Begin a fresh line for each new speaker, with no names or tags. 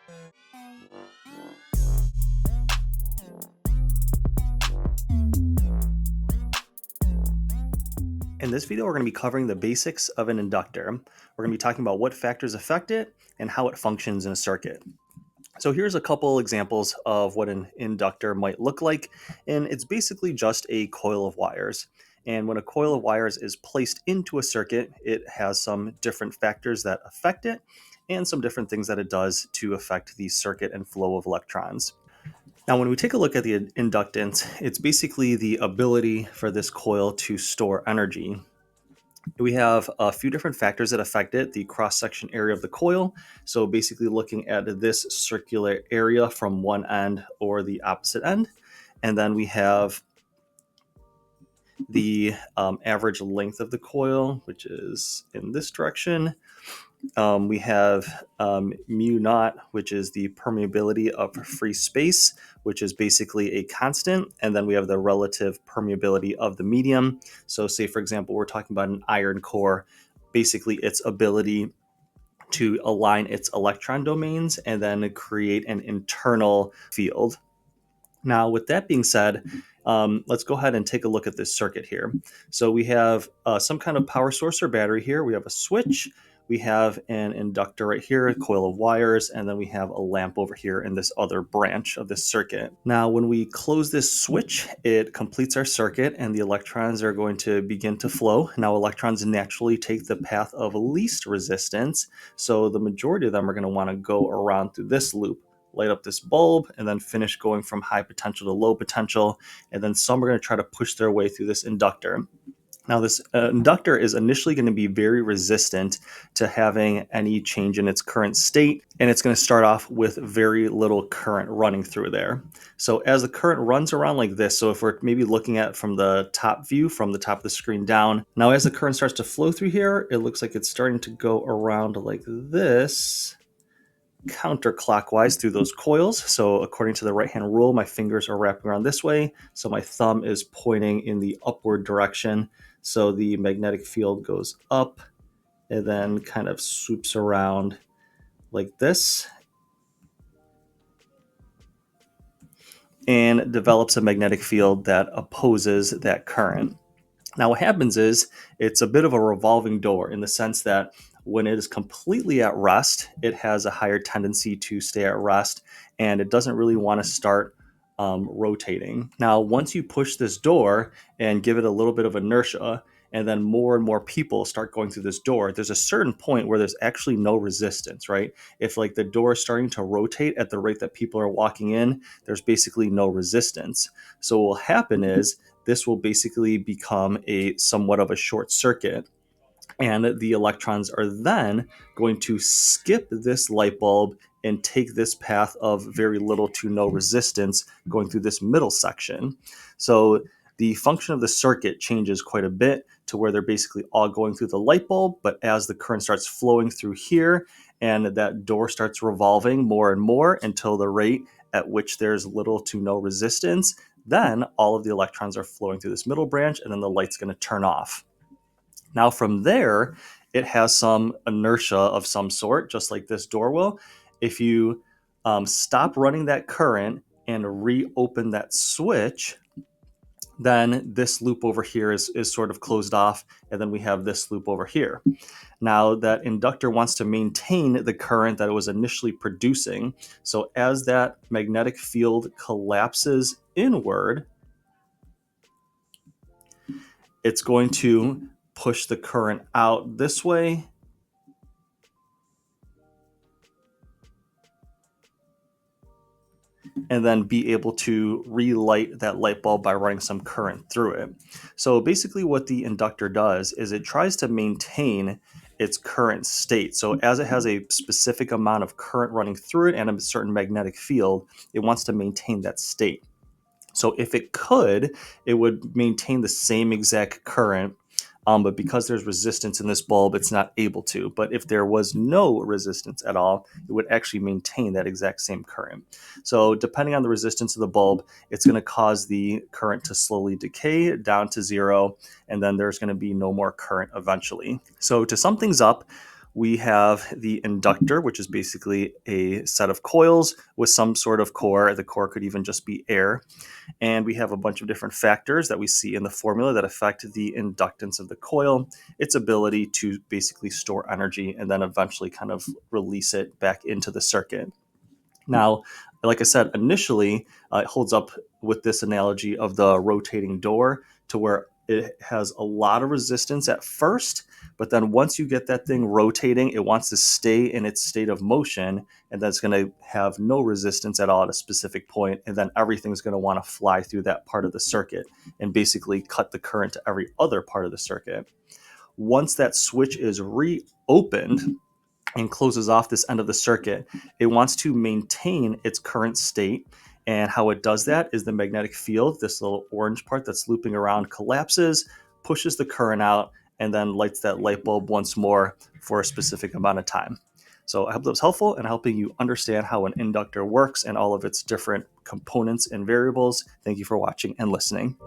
In this video, we're going to be covering the basics of an inductor. We're going to be talking about what factors affect it and how it functions in a circuit. So here's a couple examples of what an inductor might look like, and it's basically just a coil of wires. And when a coil of wires is placed into a circuit, it has some different factors that affect it and some different things that it does to affect the circuit and flow of electrons. Now, when we take a look at the inductance, it's basically the ability for this coil to store energy. We have a few different factors that affect it. The cross-section area of the coil, so basically looking at this circular area from one end or the opposite end. And then we have the average length of the coil, which is in this direction. We have mu naught, which is the permeability of free space, which is basically a constant. And then we have the relative permeability of the medium. So say, for example, we're talking about an iron core, basically its ability to align its electron domains and then create an internal field. Now, with that being said, let's go ahead and take a look at this circuit here. So we have some kind of power source or battery here. We have a switch. We have an inductor right here, a coil of wires, and then we have a lamp over here in this other branch of this circuit. Now, when we close this switch, it completes our circuit and the electrons are going to begin to flow. Now, electrons naturally take the path of least resistance, so the majority of them are going to want to go around through this loop, light up this bulb, and then finish going from high potential to low potential, and then some are going to try to push their way through this inductor. Now, this inductor is initially going to be very resistant to having any change in its current state, and it's going to start off with very little current running through there. So as the current runs around like this, so if we're maybe looking at from the top view, from the top of the screen down, now as the current starts to flow through here, it looks like it's starting to go around like this, counterclockwise through those coils. So according to the right-hand rule, my fingers are wrapping around this way, so my thumb is pointing in the upward direction. So the magnetic field goes up and then kind of swoops around like this and develops a magnetic field that opposes that current. Now, what happens is it's a bit of a revolving door in the sense that when it is completely at rest, it has a higher tendency to stay at rest and it doesn't really want to start rotating. Now, once you push this door and give it a little bit of inertia, and then more and more people start going through this door, there's a certain point where there's actually no resistance, right? If like the door is starting to rotate at the rate that people are walking in, there's basically no resistance. So what will happen is this will basically become a somewhat of a short circuit, and the electrons are then going to skip this light bulb and take this path of very little to no resistance going through this middle section. So the function of the circuit changes quite a bit to where they're basically all going through the light bulb, but as the current starts flowing through here and that door starts revolving more and more until the rate at which there's little to no resistance, then all of the electrons are flowing through this middle branch and then the light's going to turn off. Now from there, it has some inertia of some sort, just like this door will. If you stop running that current and reopen that switch, then this loop over here is sort of closed off, and then we have this loop over here. Now that inductor wants to maintain the current that it was initially producing. So as that magnetic field collapses inward, it's going to push the current out this way and then be able to relight that light bulb by running some current through it. So basically what the inductor does is it tries to maintain its current state. So as it has a specific amount of current running through it and a certain magnetic field, it wants to maintain that state. So if it could, it would maintain the same exact current, but because there's resistance in this bulb, it's not able to. But if there was no resistance at all, it would actually maintain that exact same current. So depending on the resistance of the bulb, it's going to cause the current to slowly decay down to zero, and then there's going to be no more current eventually. So to sum things up, We have the inductor, which is basically a set of coils with some sort of core. The core could even just be air. And we have a bunch of different factors that we see in the formula that affect the inductance of the coil, its ability to basically store energy and then eventually kind of release it back into the circuit. Now, like I said, initially, it holds up with this analogy of the rotating door to where it has a lot of resistance at first, but then once you get that thing rotating, it wants to stay in its state of motion, and that's going to have no resistance at all at a specific point, and then everything's going to want to fly through that part of the circuit and basically cut the current to every other part of the circuit. Once that switch is reopened, and closes off this end of the circuit, it wants to maintain its current state. And how it does that is the magnetic field, this little orange part that's looping around, collapses, pushes the current out, and then lights that light bulb once more for a specific amount of time. So I hope that was helpful in helping you understand how an inductor works and all of its different components and variables. Thank you for watching and listening.